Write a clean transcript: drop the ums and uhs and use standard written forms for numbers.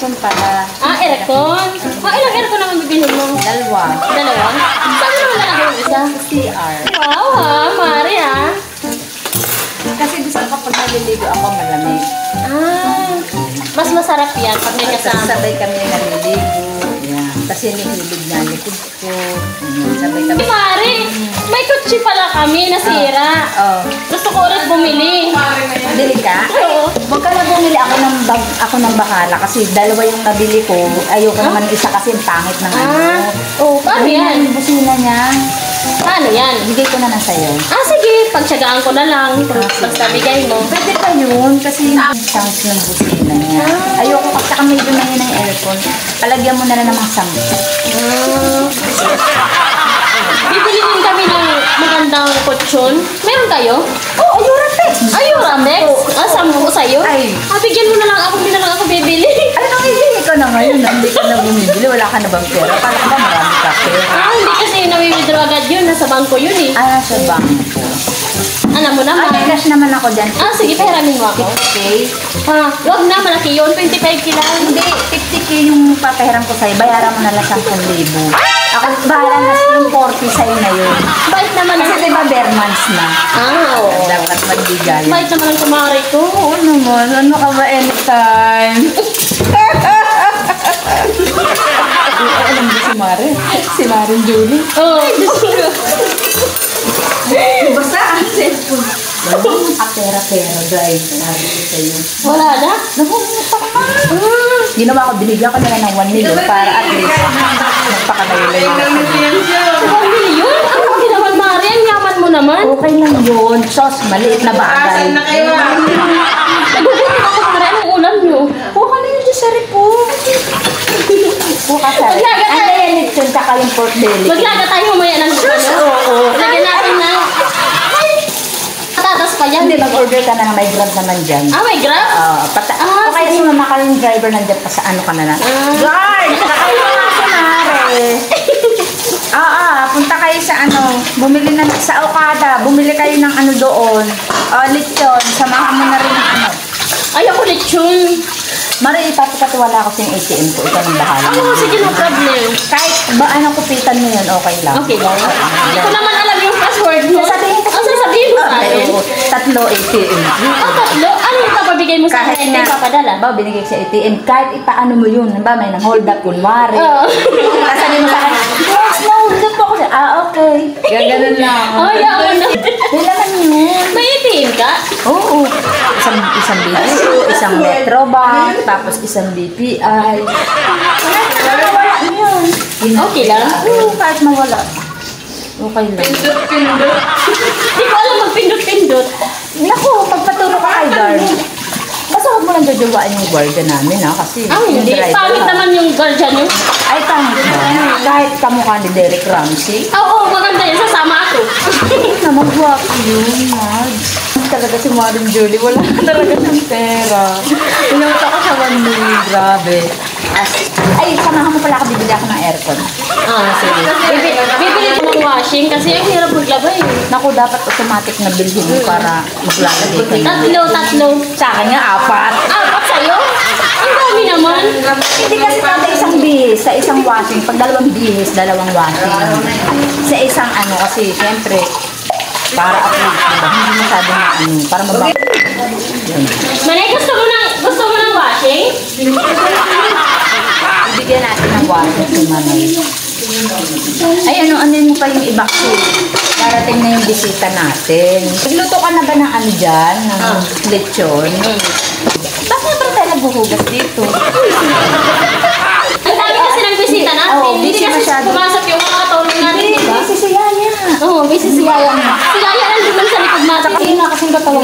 aircon pala. Ah, aircon? Ilang aircon naman bibili mo? Dalawa. Dalawa? Saan mo naman lalagay yung isa? CR. Wow, Mari Kasi gusto ko pag naliligo ako malamig. Mas masarap yan pag may kasama. Sabay kami naliligo. Yan. Kasi nililid na likod ko. Sabay kami. Mari, may kutsi pala kami nasira. Gusto ko ulit bumili. Bili ka? Oo. Huwag ka na bumili ako ng bakala kasi dalawa yung nabili ko. Ayoko naman isa kasi yung pangit ng Paano yan? Yung busina niya. Paano yan? Bigay ko na lang sa'yo. Sige. Pagtsagaan ko na lang. Basta bigay mo. Pwede pa yun kasi yung sounds ng busina niya. Ayoko kasi medyo na yun ang aircon. Palagyan mo na lang ng mga sound. Bibili din kami ng magandang kutsyon. Meron kayo? Ayuratex! Ayuratex? Sampo sa'yo? Ay. Bigyan mo na lang ako. Hindi na lang ako bibili. Anong ibili ko na ngayon? Hindi ka na bumibili. Wala ka na bang pera? Para ba marami ka pera? Hindi kasi nami-withdraw agad yun. Nasa bangko yun eh. Sa bangko. Alam mo naman. May cash naman ako dyan. Sige, pahiramin mo ako. 50K. Wag na, malaki yun. 25K lang. Hindi, 50K yung papahiram ko sa'yo. Bayaran mo na lang 10,000. Ako, bahala na yung 40 sa'yo na yun. Bait naman. Kasi diba bare months na? Oo. Dapat magbigay. Bait naman ang kumari ko. Oo naman. Ano ka ba anytime? Alam mo si Mare? Si Mare Julie? Oo. Basta ang cellphone. Pera, guys. Sabi ko sa'yo. Wala na? Nakuha ka. Ginawa ko, binigyan ko na lang ng 1 million para at least magpakalayo-layo. 1 million? Ano ginawan, Mari? Ang yaman mo naman. Okay lang yun. Sos, maliit na bagay. Nagugutin ako, Mari. Anong ulam nyo? Buka na yun sa po. Buka sa rin. Ang kaya nitsun, tsaka yung pork belly. Maglaga tayo mamaya ng Oo. Lagyan natin na. Patatas pa yan. Hindi, mag-order ka na may grab naman dyan. May grab? O kaya sumama ka yung driver nandiyan pa sa ano ka na lang. Guard! Kakayo nga si Mare. Punta kayo sa bumili na sa Okada. Bumili kayo ng doon. Lechon. Samahan mo na rin ng Ayoko lechon. Mare, ipapakatiwala ko sa yung ATM ko. Ikaw ng bahala. Sige, no problem. Kahit ba kupitan mo yun, okay lang. Okay lang. Hindi ko naman alam yung password mo. Sasabihin mo sa akin? 3 ATM. 3? Ano yung papabigay mo sa akin? Hindi papadala? Ba, binigay sa ATM. Kahit ipaano mo yun. Ba, may nang-hold up kunwari. Sasabihin mo sa akin, yes, na-hold up ako. Okay. Ganun lang. Yaman na. May naman yun. May ATM ka? Oo. Isang BDO, isang Metrobank, tapos isang BPI. Wala yun. Okay lang? Oo, kahit mawala. Okay lang. Pindot. Hindi ko alam magpindot-pindot. Naku, pagpaturo ka kay guard. Basta huwag mo lang jajawain yung guardia namin, kasi Hindi. Pangit naman yung guardian nyo. Ay, pangit ba? Kahit kamukha ni Derek Ramsey. Oo, maganda yun. Sasama ako. Naman guwapo yun, Mads. Talaga si Maring Julie, wala talaga siyang pera. Pinunta ko sa 1 million, grabe. Ay, samahan mo pala ako, bibili ako ng aircon. Sige. Bibili ko ng washing kasi ang hirap maglabay. Naku, dapat automatic na bilhin mo para maglalagay ka na. Tatlo. Sa akin nga, 4. 4 sa'yo? Ang dami naman. Hindi kasi kada isang bihis, sa isang washing, pag 2 bihis, 2 washing. Sa isang kasi, siyempre, para at least, hindi masyado na para mabago. Manay, gusto mo ng washing? Ibigyan natin ng washing si Manay. Ay, ano mo pa yung i-vaccine? Darating na yung bisita natin. Nagluto ka na ba ng dyan? Ng lechon? Bakit ba tayo nagbuhugas dito? Ang dami kasi ng bisita natin. Hindi kasi pumasok yung mga katulong natin, diba? Busy si Yaya. Oo, busy si Yaya. Si Yaya nandun sa likod natin. Kasi nga kasing katawa